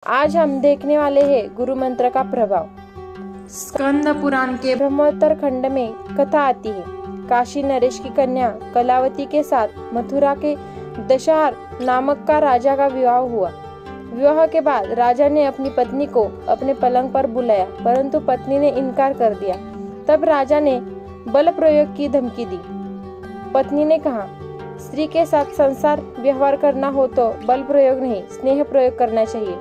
आज हम देखने वाले हैं गुरु मंत्र का प्रभाव। स्कंद पुराण के ब्रह्मोत्तर खंड में कथा आती है। काशी नरेश की कन्या कलावती के साथ मथुरा के दशहर नामक का राजा का विवाह हुआ। विवाह के बाद राजा ने अपनी पत्नी को अपने पलंग पर बुलाया, परंतु पत्नी ने इनकार कर दिया। तब राजा ने बल प्रयोग की धमकी दी। पत्नी ने कहा, स्त्री के साथ संसार व्यवहार करना हो तो बल प्रयोग नहीं, स्नेह प्रयोग करना चाहिए।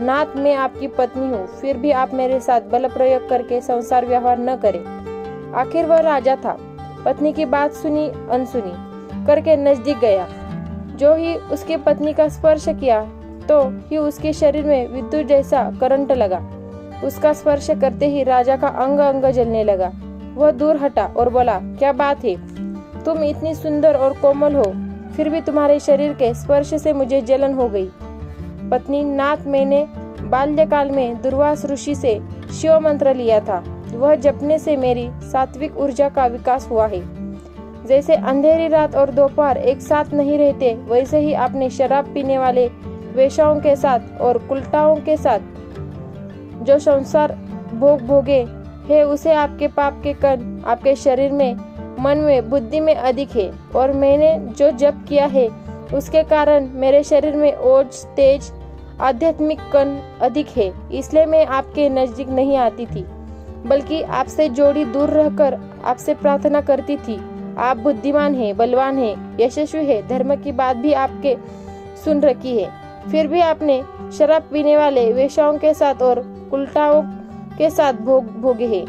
नाथ, मैं आपकी पत्नी हूँ, फिर भी आप मेरे साथ बल प्रयोग करके संसार व्यवहार न करें। आखिर वह राजा था। पत्नी की बात सुनी अनसुनी करके नजदीक गया। जो ही उसकी पत्नी का स्पर्श किया तो ही उसके शरीर में विद्युत जैसा करंट लगा। उसका स्पर्श करते ही राजा का अंग अंग जलने लगा। वह दूर हटा और बोला, क्या बात है, तुम इतनी सुंदर और कोमल हो, फिर भी तुम्हारे शरीर के स्पर्श से मुझे जलन हो गई। पत्नी, नाथ, मैंने बाल्यकाल में दुर्वास ऋषि से शिव मंत्र लिया था। वह जपने से मेरी सात्विक ऊर्जा का विकास हुआ है। जैसे अंधेरी रात और दोपहर एक साथ नहीं रहते, वैसे ही आपने शराब पीने वाले वेश्याओं के साथ और कुलटाओं के साथ जो संसार भोगे है, उसे आपके पाप के कण आपके शरीर में, मन में, बुद्धि में अधिक है। और मैंने जो जप किया है उसके कारण मेरे शरीर में ओज, तेज, आध्यात्मिक कण अधिक है। इसलिए मैं आपके नजदीक नहीं आती थी, बल्कि आपसे जोड़ी दूर रहकर आपसे प्रार्थना करती थी। आप बुद्धिमान हैं, बलवान हैं, यशस्वी हैं, धर्म की बात भी आपके सुन रखी है, फिर भी आपने शराब पीने वाले वेश्याओं के साथ और कुलटाओं के साथ भोगे है।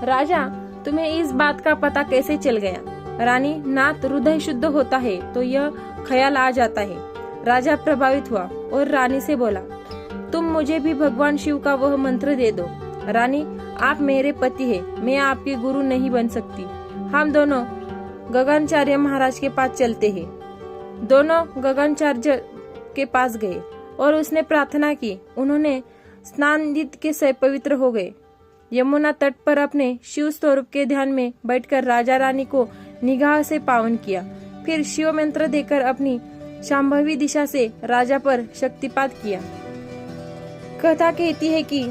राजा, तुम्हें इस बात का पता कैसे चल गया? रानी, नाथ, हृदय शुद्ध होता है तो यह ख्याल आ जाता है। राजा प्रभावित हुआ और रानी से बोला, तुम मुझे भी भगवान शिव का वह मंत्र दे दो। रानी, आप मेरे पति हैं, मैं आपकी गुरु नहीं बन सकती। हम दोनों गगनाचार्य महाराज के पास चलते हैं। दोनों गगनाचार्य के पास गए और उसने प्रार्थना की। उन्होंने स्नानादित के से पवित्र हो गए। यमुना तट पर अपने शिव स्वरूप के ध्यान में बैठकर राजा रानी को निगाह से पावन किया। फिर शिव मंत्र देकर अपनी शांभवी दिशा से राजा पर शक्तिपात किया। कथा कहती है कि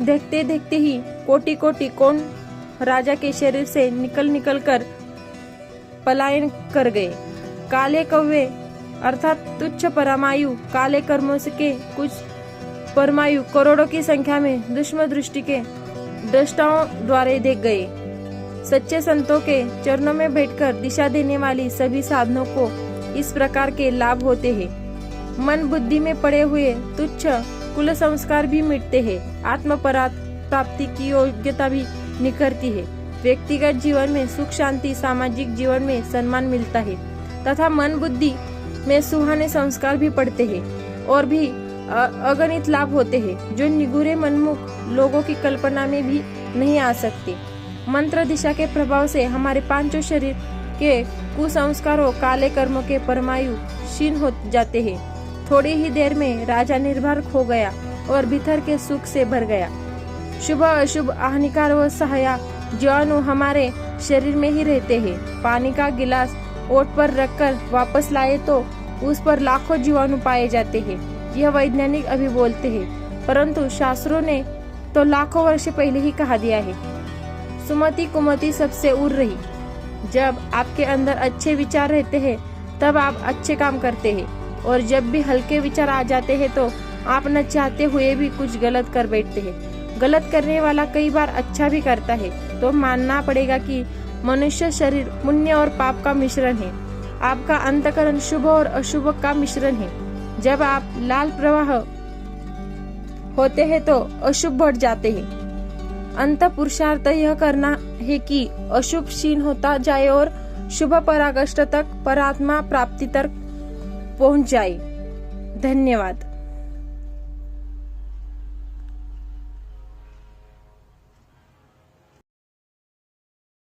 देखते देखते ही कोटि कोटि कौन राजा के शरीर से निकल कर पलायन कर गए। काले कौवे अर्थात तुच्छ परमायु, काले कर्मों के कुछ परमायु करोड़ों की संख्या में दुष्म दृष्टि के दृष्टाओं द्वारा देख गए। सच्चे संतों के चरणों में बैठकर दिशा देने वाली सभी साधनों को इस प्रकार के लाभ होते हैं। मन बुद्धि में पड़े हुए तुच्छ कुल संस्कार भी मिटते हैं। आत्म प्राप्ति की योग्यता भी निखरती है। व्यक्तिगत जीवन में सुख शांति, सामाजिक जीवन में सम्मान मिलता है तथा मन बुद्धि में सुहाने संस्कार भी पड़ते हैं और भी अगणित लाभ होते हैं जो निगूढ़े मनमुख लोगों की कल्पना में भी नहीं आ सकते। मंत्र दिशा के प्रभाव से हमारे पांचों शरीर के कुसंस्कारों, काले कर्मों के परमायु क्षीण हो जाते हैं। थोड़ी ही देर में राजा निर्भर हो गया और भीतर के सुख से भर गया। शुभ अशुभ, हानिकार व सहाया जीवाणु हमारे शरीर में ही रहते हैं। पानी का गिलास ओठ पर रखकर वापस लाए तो उस पर लाखों जीवाणु पाए जाते हैं। यह वैज्ञानिक अभी बोलते हैं, परंतु शास्त्रों ने तो लाखों वर्ष पहले ही कहा दिया है। सुमति कुमति सबसे उड़ रही। जब आपके अंदर अच्छे विचार रहते हैं तब आप अच्छे काम करते हैं, और जब भी हल्के विचार आ जाते हैं तो आप न चाहते हुए भी कुछ गलत कर बैठते हैं। गलत करने वाला कई बार अच्छा भी करता है, तो मानना पड़ेगा कि मनुष्य शरीर पुण्य और पाप का मिश्रण है। आपका अंतःकरण शुभ और अशुभ का मिश्रण है। जब आप लाल प्रवाह होते हैं तो अशुभ बढ़ जाते हैं। अंत पुरुषार्थ यह करना है कि अशुभ क्षीण होता जाए और शुभ पराकाष्ठ तक, परात्मा प्राप्ति तक पहुंच जाए। धन्यवाद।